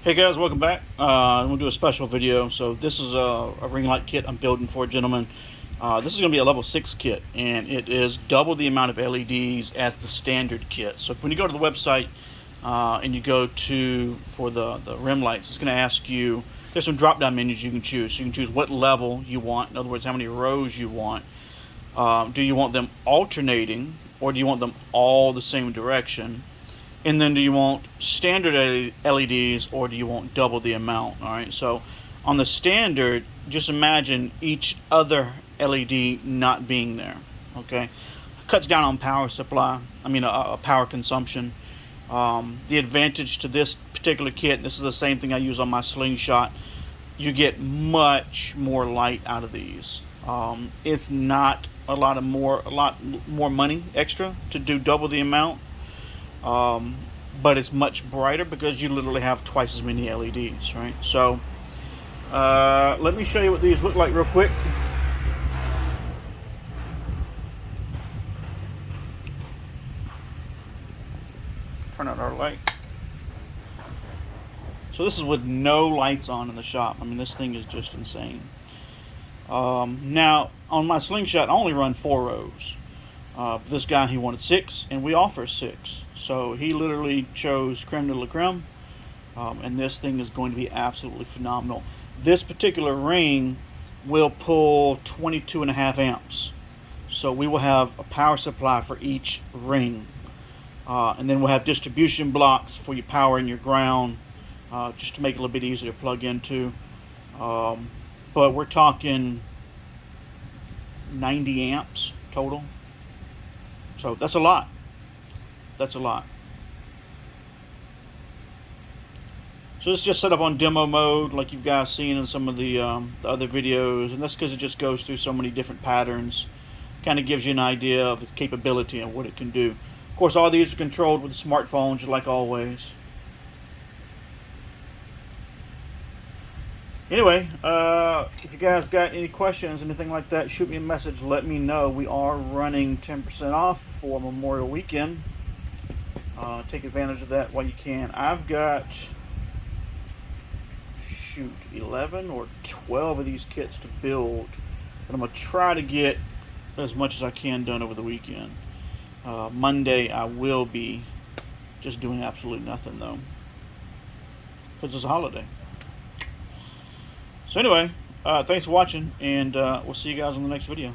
Hey guys, welcome back. I'm going to do a special video. So this is a ring light kit I'm building for a gentleman. This is going to be a level 6 kit, and it is double the amount of LEDs as the standard kit. So when you go to the website and you go for the rim lights, it's going to ask you, there's some drop down menus you can choose. So you can choose what level you want, in other words, how many rows you want. Do you want them alternating, or do you want them all the same direction? And then do you want standard LEDs, or do you want double the amount? All right, so on the standard, just imagine each other LED not being there. Okay, cuts down on power supply, power consumption. The advantage to this particular kit, this is the same thing I use on my slingshot, you get much more light out of these. It's not a lot more money extra to do double the amount. But it's much brighter because you literally have twice as many LEDs, right? So let me show you what these look like real quick. Turn out our light. So this is with no lights on in the shop. I mean, this thing is just insane. Now on my slingshot, I only run 4 rows. This guy, he wanted 6, and we offer 6. So he literally chose creme de la creme, and this thing is going to be absolutely phenomenal. This particular ring will pull 22.5 amps. So we will have a power supply for each ring. And then we'll have distribution blocks for your power and your ground, just to make it a little bit easier to plug into. But we're talking 90 amps total. So that's a lot. That's a lot. So it's just set up on demo mode, like you've guys seen in some of the other videos, and that's because it just goes through so many different patterns. Kind of gives you an idea of its capability and what it can do. Of course, all these are controlled with smartphones, like always. Anyway, if you guys got any questions, anything like that, shoot me a message. Let me know. We are running 10% off for Memorial Weekend. Take advantage of that while you can. I've got, 11 or 12 of these kits to build. And I'm going to try to get as much as I can done over the weekend. Monday, I will be just doing absolutely nothing, though, because it's a holiday. So anyway, thanks for watching, and we'll see you guys on the next video.